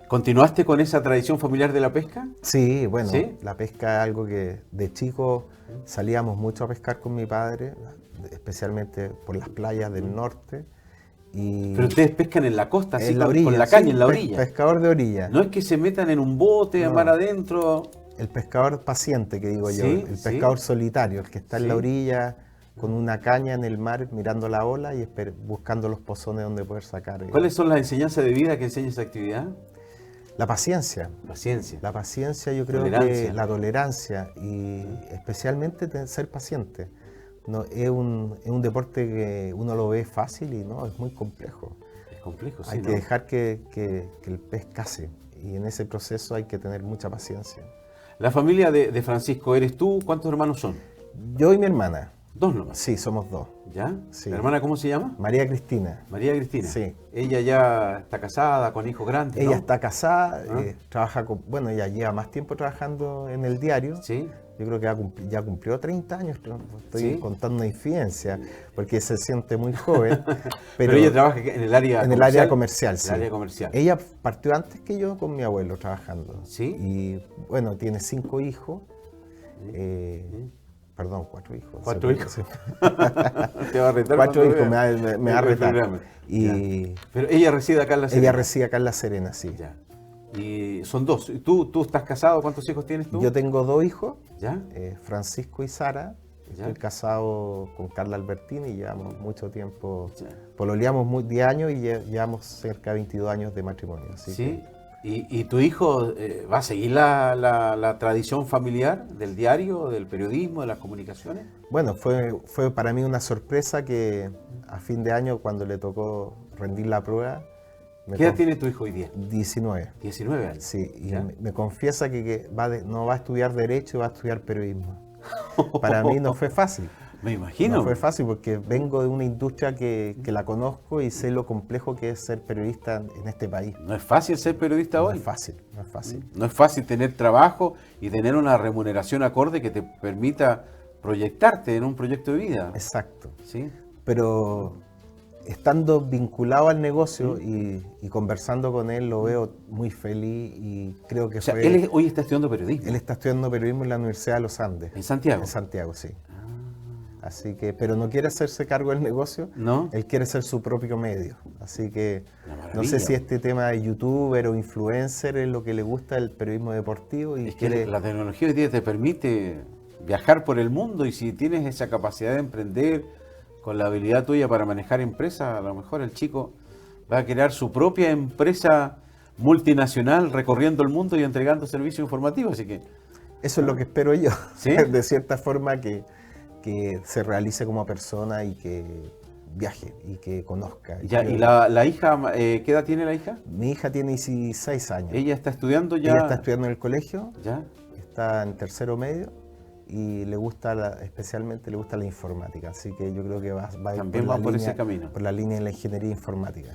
continuaste con esa tradición familiar de la pesca? Sí, bueno, ¿Sí? la pesca es algo que de chico salíamos mucho a pescar con mi padre, especialmente por las playas del norte. Y Pero ustedes pescan en la costa, así en la con orilla, la caña sí, en la orilla. pescador de orilla. No es que se metan en un bote a No. mar adentro. El pescador paciente, que digo yo, Sí, el sí. pescador solitario, el que está Sí. en la orilla con una caña en el mar mirando la ola y buscando los pozones donde poder sacar. ¿Cuáles son las enseñanzas de vida que enseña esa actividad? La paciencia. Paciencia. La paciencia, yo creo Tolerancia. que la tolerancia y especialmente ser paciente. No, es un deporte que uno lo ve fácil y no, es muy complejo. Es complejo, sí, Hay ¿no? que dejar que el pez case y en ese proceso hay que tener mucha paciencia. La familia de Francisco, ¿eres tú? ¿Cuántos hermanos son? Yo y mi hermana, Dos nomás. sí, somos dos. ¿Ya? Sí. ¿La hermana cómo se llama? María Cristina, María Cristina. Sí. Ella ya está casada, con hijos grandes, ¿no? ella está casada, Ah. trabaja bueno, ella lleva más tiempo trabajando en el diario. Sí. Yo creo que ya cumplió 30 años, estoy ¿Sí? contando una infidencia, porque se siente muy joven. Pero ella trabaja en el área en el área comercial, sí. El área comercial. Ella partió antes que yo con mi abuelo trabajando. ¿Sí? Y bueno, tiene 5 hijos. Perdón, 4 hijos. 4 hijos. Sí. Te va a retar 4 cuando hijos, vea me va a el retar. programa. Y Ya. Pero ella reside acá en La Serena. ella reside acá en La Serena, sí. Ya. Y son dos. ¿Y ¿Tú estás casado? ¿Cuántos hijos tienes tú? Yo tengo 2 hijos, ¿Ya? Francisco y Sara. Ya. Estoy casado con Carla Albertini y llevamos mucho tiempo. Ya. Pololeamos 10 años y llevamos cerca de 22 años de matrimonio. Así ¿Sí? ¿Y tu hijo va a seguir la tradición familiar del diario, del periodismo, de las comunicaciones? Bueno, fue para mí una sorpresa que a fin de año, cuando le tocó rendir la prueba... ¿Qué edad tiene tu hijo hoy día? 19. 19 años. Sí, y ¿Ya? me confiesa que no va a estudiar Derecho, va a estudiar Periodismo. Para mí no fue fácil. Me imagino. No fue fácil porque vengo de una industria que la conozco y sé lo complejo que es ser periodista en este país. No es fácil ser periodista No hoy. es fácil, no es fácil. No es fácil tener trabajo y tener una remuneración acorde que te permita proyectarte en un proyecto de vida. Exacto. ¿Sí? Pero estando vinculado al negocio y conversando con él, lo veo muy feliz y creo que O sea, fue... él hoy está estudiando periodismo. Él está estudiando periodismo en la Universidad de los Andes. ¿En Santiago? En Santiago, sí. Así que, pero no quiere hacerse cargo del negocio, ¿No? él quiere ser su propio medio. Así que Una no maravilla. sé si este tema de youtuber o influencer es lo que le gusta el periodismo deportivo y Es que quiere... la tecnología hoy día te permite viajar por el mundo y si tienes esa capacidad de emprender con la habilidad tuya para manejar empresas, a lo mejor el chico va a crear su propia empresa multinacional recorriendo el mundo y entregando servicios informativos. Así que Eso es lo que espero yo, ¿Sí? de cierta forma que se realice como persona y que viaje y que conozca. ya, Yo- y la hija, ¿qué edad tiene la hija? Mi hija tiene 16 años. Ella está estudiando ya. Ella está estudiando en el colegio, Ya. está en tercero medio y le gusta especialmente le gusta la informática, así que yo creo que va a ir También va por ese camino. por la línea de la ingeniería informática.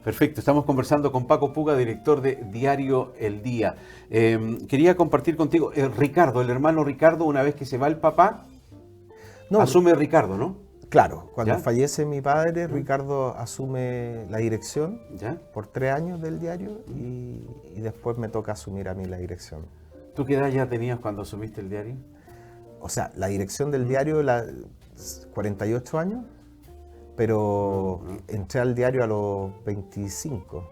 Perfecto, estamos conversando con Paco Puga, director de Diario El Día. Quería compartir contigo, Ricardo, el hermano Ricardo, una vez que se va el papá, No, asume Ricardo, ¿no? claro, cuando ¿Ya? fallece mi padre, Ricardo asume la dirección ¿Ya? por 3 años del diario y después me toca asumir a mí la dirección. ¿Tú qué edad ya tenías cuando asumiste el diario? O sea, la dirección del diario, 48 años, pero entré al diario a los 25,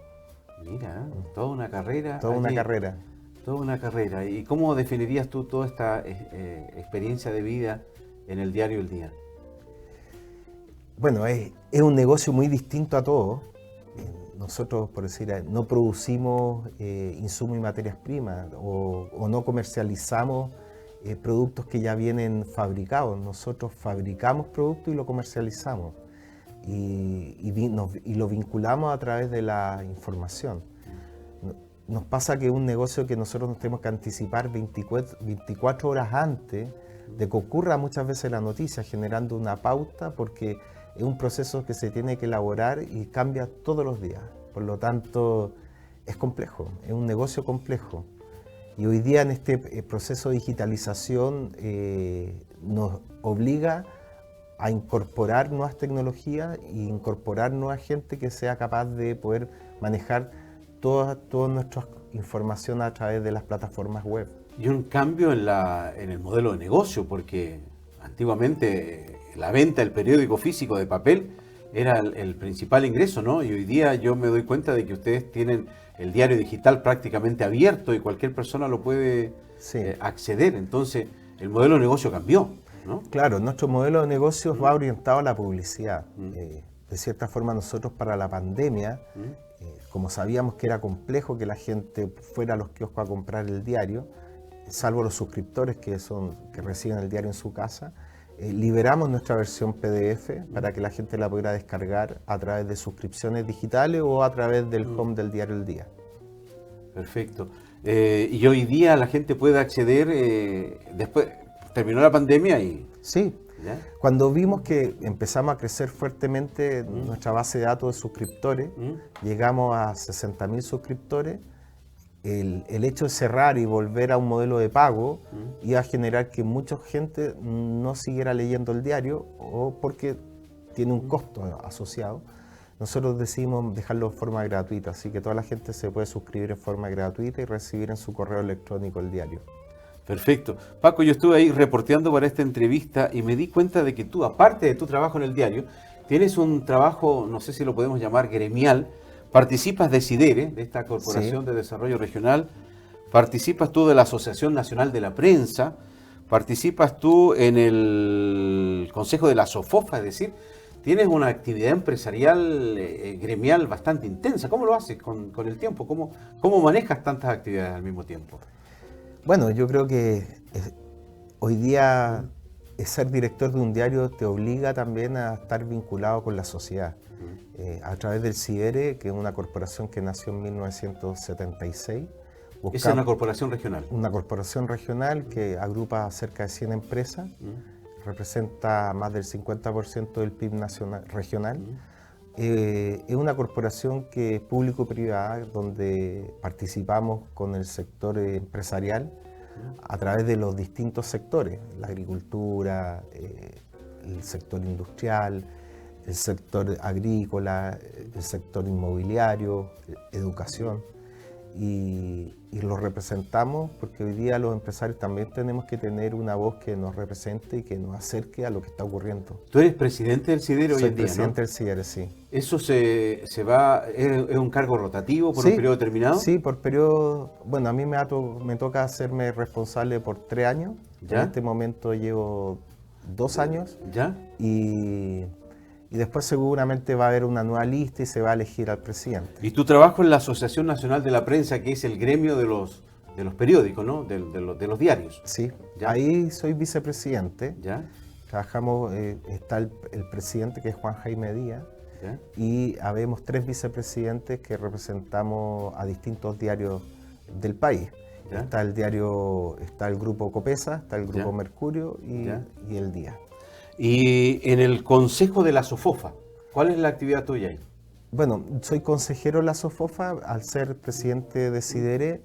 Mira, toda una carrera. toda una allí. carrera. Toda una carrera. ¿Y cómo definirías tú toda esta experiencia de vida en el Diario El Día? Bueno, es un negocio muy distinto a todo. Nosotros, por decir, no producimos insumos y materias primas o no comercializamos productos que ya vienen fabricados. Nosotros fabricamos productos y lo comercializamos y lo vinculamos a través de la información. Nos pasa que es un negocio que nosotros nos tenemos que anticipar 24 horas antes de que ocurra muchas veces la noticia, generando una pauta, porque es un proceso que se tiene que elaborar y cambia todos los días. Por lo tanto, es complejo, es un negocio complejo. Y hoy día en este proceso de digitalización nos obliga a incorporar nuevas tecnologías e incorporar nueva gente que sea capaz de poder manejar toda nuestra información a través de las plataformas web. Y un cambio en el modelo de negocio, porque antiguamente la venta del periódico físico de papel era el principal ingreso, ¿no? Y hoy día yo me doy cuenta de que ustedes tienen el diario digital prácticamente abierto y cualquier persona lo puede Sí. acceder. Entonces, el modelo de negocio cambió, ¿no? Claro, nuestro modelo de negocios va orientado a la publicidad. De cierta forma nosotros para la pandemia, como sabíamos que era complejo que la gente fuera a los kioscos a comprar el diario, salvo los suscriptores que reciben el diario en su casa, liberamos nuestra versión PDF para que la gente la pudiera descargar a través de suscripciones digitales o a través del home del diario El Día. Perfecto. Y hoy día la gente puede acceder, después terminó la pandemia y... Sí, ¿ya? cuando vimos que empezamos a crecer fuertemente nuestra base de datos de suscriptores, llegamos a 60.000 suscriptores, el hecho de cerrar y volver a un modelo de pago iba a generar que mucha gente no siguiera leyendo el diario o porque tiene un costo asociado. Nosotros decidimos dejarlo de forma gratuita, así que toda la gente se puede suscribir en forma gratuita y recibir en su correo electrónico el diario. Perfecto. Paco, yo estuve ahí reporteando para esta entrevista y me di cuenta de que tú, aparte de tu trabajo en el diario, tienes un trabajo, no sé si lo podemos llamar gremial, participas de SIDERE, de esta Corporación de Desarrollo Regional, participas tú de la Asociación Nacional de la Prensa, participas tú en el Consejo de la SOFOFA, es decir, tienes una actividad empresarial, gremial bastante intensa. ¿Cómo lo haces con el tiempo? ¿Cómo manejas tantas actividades al mismo tiempo? Bueno, yo creo que hoy día ser director de un diario te obliga también a estar vinculado con la sociedad. A través del CIDERE, que es una corporación que nació en 1976. ¿Es una corporación regional? Una corporación regional que agrupa cerca de 100 empresas, representa más del 50% del PIB nacional, regional. Es una corporación que es público-privada, donde participamos con el sector empresarial a través de los distintos sectores, la agricultura, el sector industrial, el sector agrícola, el sector inmobiliario, educación, y los representamos porque hoy día los empresarios también tenemos que tener una voz que nos represente y que nos acerque a lo que está ocurriendo. Tú eres presidente del CIDERE hoy en día, ¿no? Soy presidente del CIDERE, sí. ¿Eso se va, es un cargo rotativo por un periodo determinado? Sí, por periodo. Bueno, a mí me toca hacerme responsable por 3 años. ¿Ya? En este momento llevo 2 años. ¿Ya? Y después seguramente va a haber una nueva lista y se va a elegir al presidente. Y tu trabajo en la Asociación Nacional de la Prensa, que es el gremio de los periódicos, ¿no? De los diarios. Sí, ¿Ya? ahí soy vicepresidente. ¿Ya? Trabajamos, está el presidente, que es Juan Jaime Díaz, ¿Ya? y habemos 3 vicepresidentes que representamos a distintos diarios del país. ¿Ya? Está el grupo Copesa, está el grupo ¿Ya? Mercurio ¿Ya? y El Día. Y en el Consejo de la SOFOFA, ¿cuál es la actividad tuya ahí? Bueno, soy consejero de la SOFOFA. Al ser presidente de CIDERE,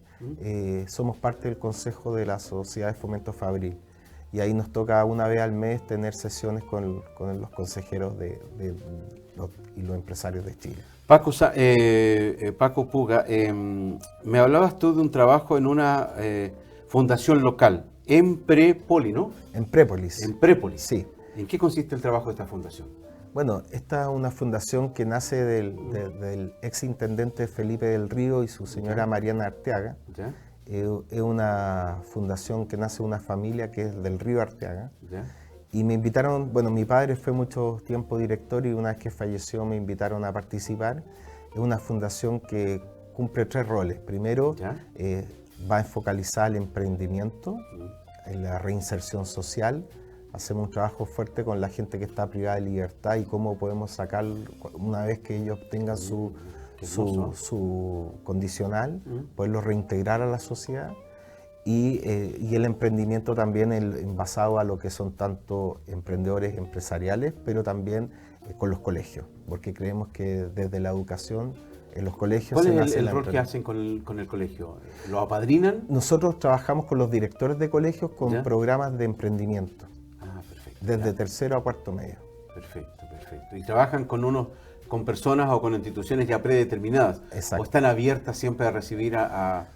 somos parte del Consejo de la Sociedad de Fomento Fabril. Y ahí nos toca una vez al mes tener sesiones con los consejeros y los empresarios de Chile. Paco Puga, me hablabas tú de un trabajo en una fundación local, Emprepoli, ¿no? Emprepolis. Emprepoli. Sí. ¿En qué consiste el trabajo de esta fundación? Bueno, esta es una fundación que nace del exintendente Felipe del Río y su señora Mariana Arteaga. ¿Ya? Es una fundación que nace de una familia que es del Río Arteaga. ¿Ya? Y me invitaron, bueno, mi padre fue mucho tiempo director y una vez que falleció me invitaron a participar. Es una fundación que cumple 3 roles. Primero, va enfocalizada al emprendimiento, en la reinserción social. Hacemos un trabajo fuerte con la gente que está privada de libertad y cómo podemos sacar, una vez que ellos obtengan su condicional, poderlo reintegrar a la sociedad. Y el emprendimiento también basado a lo que son tanto emprendedores empresariales, pero también con los colegios, porque creemos que desde la educación en los colegios... ¿Cuál es el rol que hacen con el colegio? ¿Lo apadrinan? Nosotros trabajamos con los directores de colegios con ¿Ya? programas de emprendimiento. Perfecto. Desde tercero a cuarto medio. Perfecto. ¿Y trabajan con personas o con instituciones ya predeterminadas? Exacto. ¿O están abiertas siempre a recibir a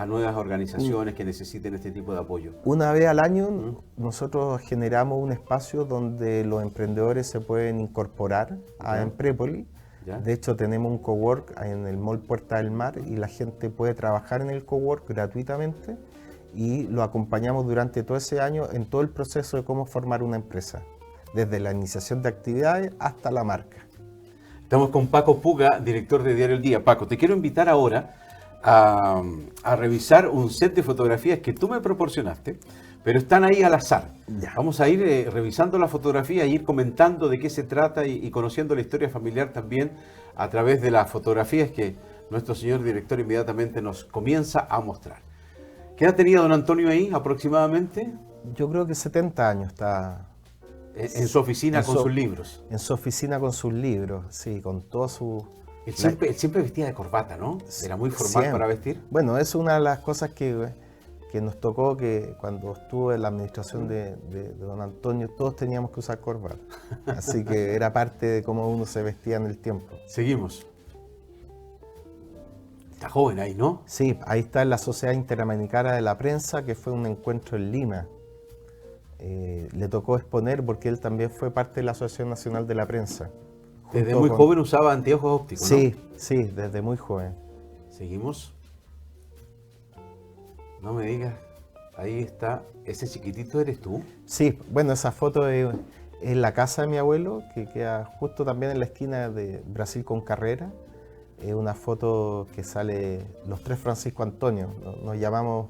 nuevas organizaciones que necesiten este tipo de apoyo? Una vez al año nosotros generamos un espacio donde los emprendedores se pueden incorporar a Emprepoli. ¿Ya? De hecho, tenemos un cowork en el Mall Puerta del Mar y la gente puede trabajar en el cowork gratuitamente y lo acompañamos durante todo ese año en todo el proceso de cómo formar una empresa, desde la iniciación de actividades hasta la marca. Estamos con Paco Puga, director de Diario El Día. Paco, te quiero invitar ahora a revisar un set de fotografías que tú me proporcionaste, pero están ahí al azar. Ya. Vamos a ir revisando la fotografía y ir comentando de qué se trata y conociendo la historia familiar también a través de las fotografías que nuestro señor director inmediatamente nos comienza a mostrar. ¿Qué edad tenía don Antonio ahí aproximadamente? Yo creo que 70 años está... En su oficina con sus libros. En su oficina con sus libros, sí, con todo su... Él siempre vestía de corbata, ¿no? Era muy formal Siempre. para vestir. Bueno, es una de las cosas que nos tocó, que cuando estuve en la administración de don Antonio, todos teníamos que usar corbata. Así que era parte de cómo uno se vestía en el tiempo. Seguimos. Está joven ahí, ¿no? Sí, ahí está la Sociedad Interamericana de la Prensa, que fue un encuentro en Lima. Le tocó exponer porque él también fue parte de la Asociación Nacional de la Prensa. Desde muy joven usaba anteojos ópticos, Sí, ¿no? sí, desde muy joven. Seguimos. No me digas. Ahí está. ¿Ese chiquitito eres tú? Sí, bueno, esa foto es Es la casa de mi abuelo, que queda justo también en la esquina de Brasil con Carrera. Es una foto que sale los tres Francisco Antonio. Nos llamamos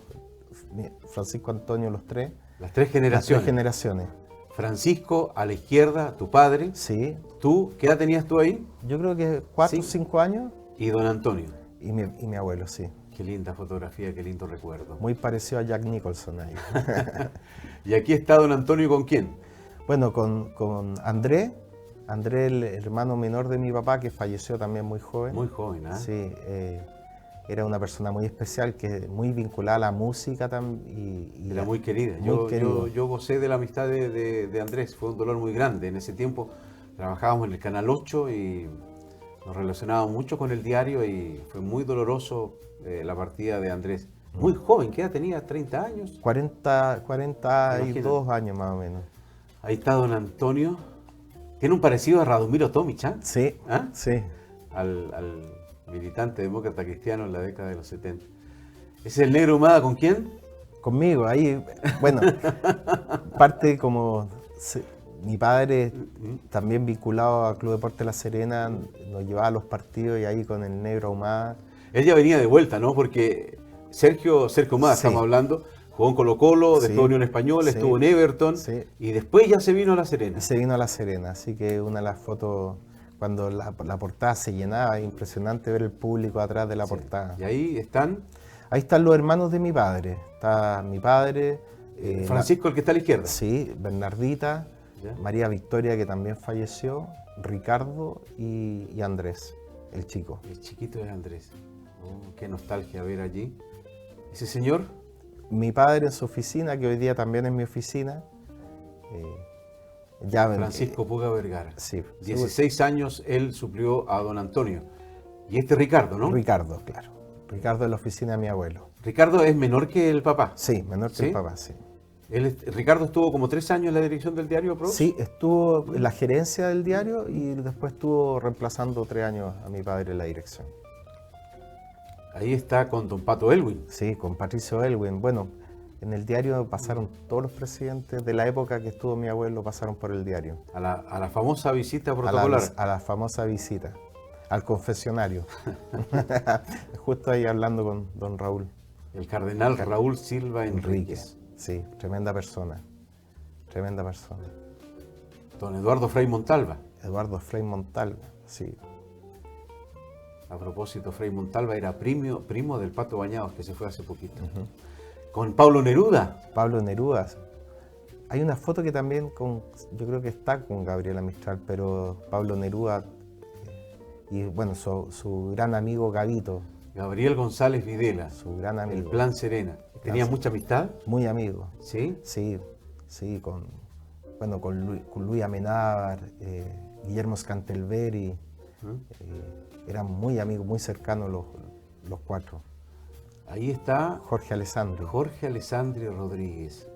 Francisco Antonio los tres. Las tres generaciones. Las tres generaciones. Francisco, a la izquierda, tu padre. Sí. ¿Tú? ¿Qué edad tenías tú ahí? Yo creo que 4 o 5 años. Y don Antonio. Y mi abuelo, sí. Qué linda fotografía, qué lindo recuerdo. Muy parecido a Jack Nicholson ahí. Y aquí está don Antonio, ¿con quién? Bueno, con André. André, el hermano menor de mi papá, que falleció también muy joven. Muy joven, ¿ah? Sí, era una persona muy especial, que muy vinculada a la música también. Era muy querida. Yo gocé de la amistad de Andrés, fue un dolor muy grande. En ese tiempo trabajábamos en el Canal 8 y nos relacionábamos mucho con el diario y fue muy doloroso la partida de Andrés. Muy joven, ¿qué edad tenía? ¿30 años? 42 años más o menos. Ahí está don Antonio. Tiene un parecido a Radomiro Tomic, ¿ah? Sí, ¿Ah? sí. Al militante demócrata cristiano en la década de los 70. ¿Ese es el negro Humada con quién? Conmigo, ahí, bueno, parte como mi padre también vinculado al Club Deportes La Serena, nos llevaba a los partidos y ahí con el negro Humada. Él ya venía de vuelta, ¿no? Porque Sergio Humada, Sí. estamos hablando, jugó en Colo-Colo, después Sí. Unión Española, Sí. estuvo en Everton Sí. y después ya se vino a La Serena. Y se vino a La Serena, así que una de las fotos, cuando la portada se llenaba, es impresionante ver el público atrás de la portada. Y ahí están Ahí están los hermanos de mi padre. Está mi padre. Francisco, el que está a la izquierda. Sí, Bernardita, Ya. María Victoria, que también falleció, Ricardo y Andrés, el chico. El chiquito es Andrés. Oh, qué nostalgia ver allí. Ese señor, Mi padre en su oficina, que hoy día también es mi oficina. Francisco Puga Vergara. Sí. 16 años él suplió a don Antonio. Y este Ricardo, ¿no? Ricardo, claro. Ricardo en la oficina de mi abuelo. Ricardo es menor que el papá. Sí, menor que ¿Sí? el papá, sí. Ricardo estuvo como 3 años en la dirección del diario, ¿pro? Sí, estuvo en la gerencia del diario y después estuvo reemplazando 3 años a mi padre en la dirección. Ahí está con don Pato Elwin. Sí, con Patricio Elwin. Bueno, en el diario pasaron todos los presidentes de la época que estuvo mi abuelo, pasaron por el diario. A la famosa visita A protocolar. la famosa visita, al confesionario. Justo ahí hablando con don Raúl El cardenal Raúl Silva Enríquez. Sí, tremenda persona. Tremenda persona. Don Eduardo Frei Montalva. Eduardo Frei Montalva, sí. A propósito, Frei Montalva era primo del Pato Bañados, que se fue hace poquito. Con Pablo Neruda. Pablo Neruda. Hay una foto que también yo creo que está con Gabriela Mistral, pero Pablo Neruda y bueno, su gran amigo Gavito, Gabriel González Videla. su gran amigo. El Plan Serena. ¿Tenía mucha amistad? Muy amigo. ¿Sí? Sí, con Luis Amenábar, Guillermo Scantelberi, eran muy amigos, muy cercanos los cuatro. Ahí está Jorge Alessandri. Jorge Alessandri Rodríguez.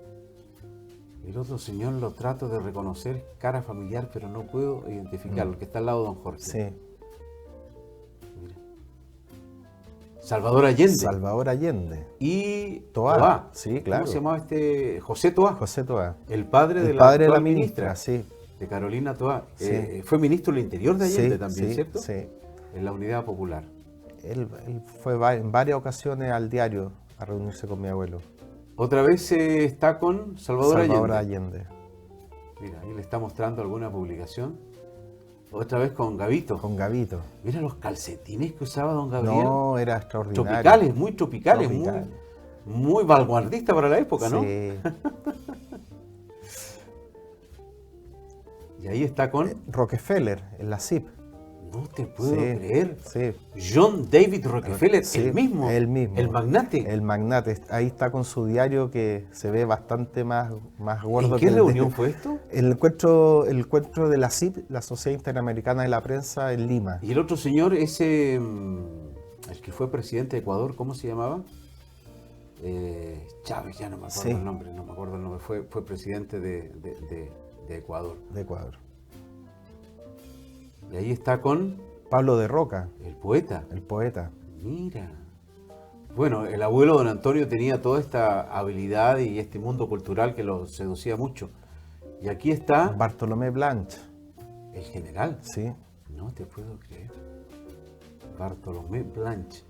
El otro señor lo trato de reconocer, cara familiar, pero no puedo identificarlo, el que está al lado de don Jorge. Sí. Mira. Salvador Allende. Salvador Allende. Y Toá. Sí, claro. ¿Cómo se llamaba este? José Toá. José Toá. El padre de El la padre de la actual ministra, sí. de Carolina Toá. Sí. Fue ministro del Interior de Allende Sí, también, sí, ¿cierto? Sí. En la Unidad Popular. Él fue en varias ocasiones al diario a reunirse con mi abuelo. Otra vez está con Salvador Allende. Allende. Mira, ahí le está mostrando alguna publicación. Otra vez con Gavito. Con Gavito. Mira los calcetines que usaba don Gabriel. No, era extraordinario. Tropicales, muy tropicales, Tropical. muy vanguardista para la época, ¿no? Sí. Y ahí está con... Rockefeller, en la CIP. No te puedo Sí, creer. Sí. John David Rockefeller, Sí, el mismo. el mismo. El magnate. El magnate. Ahí está con su diario que se ve bastante más gordo. ¿En qué que el reunión fue esto? El encuentro de la CIP, la Sociedad Interamericana de la Prensa, en Lima. Y el otro señor, ese... el que fue presidente de Ecuador, ¿cómo se llamaba? Chávez, ya no me acuerdo Sí. el nombre, no me acuerdo el nombre. Fue presidente de Ecuador. De Ecuador. Y ahí está con Pablo de Roca, el poeta. el poeta. Mira. Bueno, el abuelo don Antonio tenía toda esta habilidad y este mundo cultural que lo seducía mucho. Y aquí está Bartolomé Blanch. el general. Sí. No te puedo creer. Bartolomé Blanch.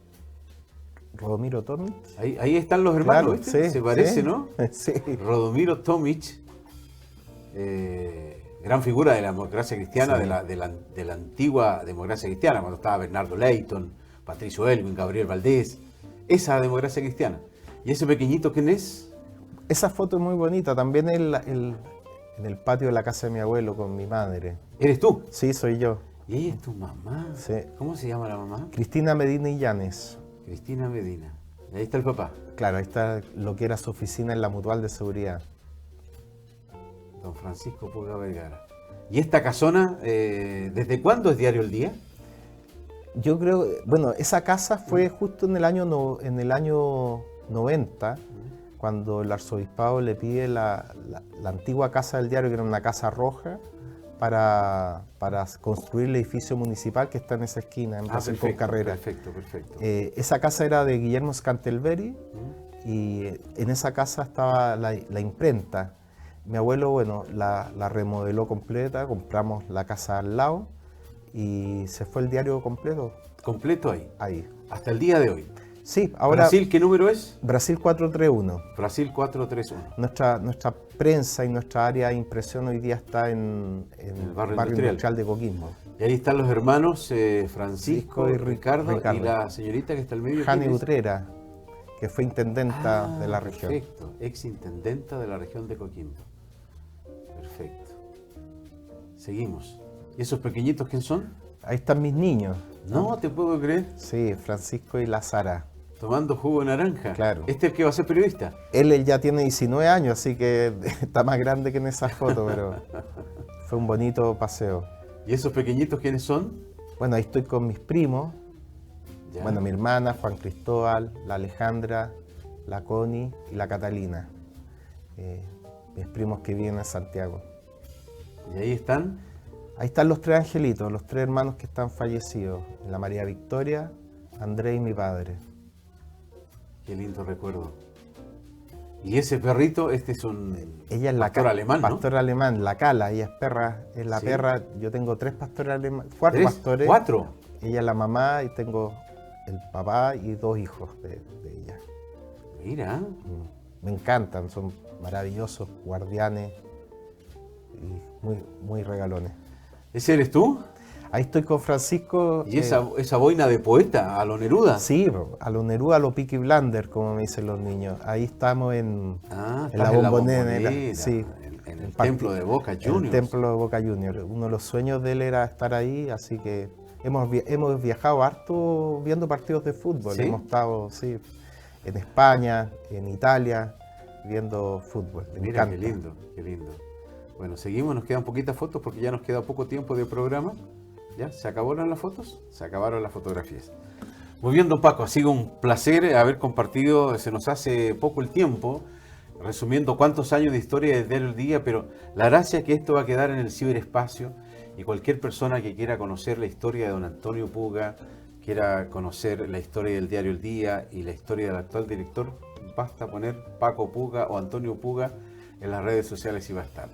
Rodomiro Tomic. Ahí están los hermanos, Claro, ¿viste? sí, Se parece, sí. ¿no? Sí. Rodomiro Tomic, gran figura de la democracia cristiana, Sí. de la antigua democracia cristiana, cuando estaba Bernardo Leyton, Patricio Elwin, Gabriel Valdés, esa democracia cristiana. ¿Y ese pequeñito quién es? Esa foto es muy bonita, también en el patio de la casa de mi abuelo con mi madre. ¿Eres tú? Sí, soy yo. Y ella es tu mamá. Sí. ¿Cómo se llama la mamá? Cristina Medina Illanes. Cristina Medina. Y ahí está el papá, Claro, ahí está lo que era su oficina en la Mutual de Seguridad. don Francisco Puga Vergara. ¿Y esta casona, desde cuándo es Diario El Día? Yo creo, bueno, esa casa fue justo en el año 90, cuando el arzobispado le pide la antigua casa del diario, que era una casa roja, para construir el edificio municipal que está en esa esquina, en Brasil con Carrera. Perfecto. Esa casa era de Guillermo Scantelberi y en esa casa estaba la imprenta. Mi abuelo, bueno, la remodeló completa, compramos la casa al lado y se fue el diario completo Completo ahí, ahí. hasta el día de hoy. Sí, ahora ¿Brasil qué número es? Brasil 431. Brasil 431. Nuestra prensa y nuestra área de impresión hoy día está en el barrio barrio industrial. industrial de Coquimbo. Y ahí están los hermanos Francisco y y Ricardo, Ricardo. y la señorita que está al medio. Jani ¿quién es? Utrera, que fue intendenta de la región. Perfecto, ex intendenta de la región de Coquimbo. Perfecto. Seguimos. ¿Y esos pequeñitos quién son? Ahí están mis niños. No te puedo creer. Sí, Francisco y la Sara. Tomando jugo de naranja. Claro. ¿Este es el que va a ser periodista? Él ya tiene 19 años, así que está más grande que en esa foto, pero fue un bonito paseo. ¿Y esos pequeñitos quiénes son? Bueno, ahí estoy con mis primos. Ya. Bueno, mi hermana, Juan Cristóbal, la Alejandra, la Connie y la Catalina. Mis primos que viven en Santiago. Y ahí están. Ahí están los tres angelitos, los tres hermanos que están fallecidos. La María Victoria, Andrés y mi padre. Qué lindo recuerdo. Y ese perrito, este es un Ella es pastor alemán, ¿no? pastor alemán, la Cala, ella es perra, es la Sí. perra. Yo tengo tres pastores alemanes, cuatro ¿Tres? pastores. ¿Cuatro? Ella es la mamá y tengo el papá y dos hijos de ella. Mira. Me encantan, son maravillosos, guardianes y muy regalones. ¿Ese eres tú? Ahí estoy con Francisco. ¿Y esa boina de poeta a lo Neruda? Sí, a lo Neruda, a lo Peaky Blinders, como me dicen los niños. Ahí estamos en Ah, la estás Bombonera, sí, en el templo de Boca en Juniors. el templo de Boca Juniors. Uno de los sueños de él era estar ahí, así que hemos viajado harto viendo partidos de fútbol. ¿Sí? Hemos estado, sí, en España, en Italia, viendo fútbol. Me Mira, encanta. qué lindo, qué lindo. Bueno, seguimos, nos quedan poquitas fotos porque ya nos queda poco tiempo de programa. ¿Ya? ¿Se acabaron las fotos? Se acabaron las fotografías. Muy bien, don Paco, ha sido un placer haber compartido, se nos hace poco el tiempo, resumiendo cuántos años de historia desde el día, pero la gracia es que esto va a quedar en el ciberespacio y cualquier persona que quiera conocer la historia de don Antonio Puga, quiera conocer la historia del diario El Día y la historia del actual director, basta poner Paco Puga o Antonio Puga en las redes sociales y va a estar.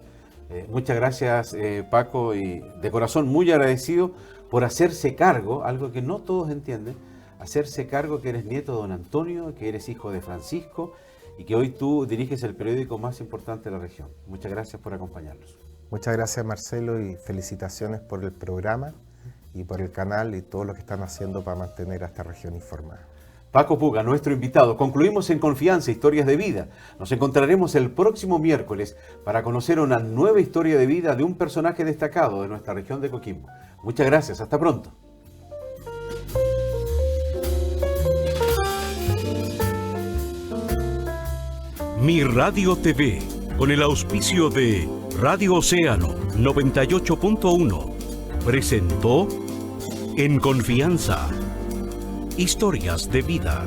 Muchas gracias, Paco, y de corazón muy agradecido por hacerse cargo, algo que no todos entienden, hacerse cargo que eres nieto de don Antonio, que eres hijo de Francisco y que hoy tú diriges el periódico más importante de la región. Muchas gracias por acompañarnos. Muchas gracias, Marcelo, y felicitaciones por el programa y por el canal y todo lo que están haciendo para mantener a esta región informada. Paco Puga, nuestro invitado. Concluimos en Confianza, Historias de Vida. Nos encontraremos el próximo miércoles para conocer una nueva historia de vida de un personaje destacado de nuestra región de Coquimbo. Muchas gracias, hasta pronto. Mi Radio TV, con el auspicio de Radio Océano 98.1, presentó En Confianza, Historias de Vida.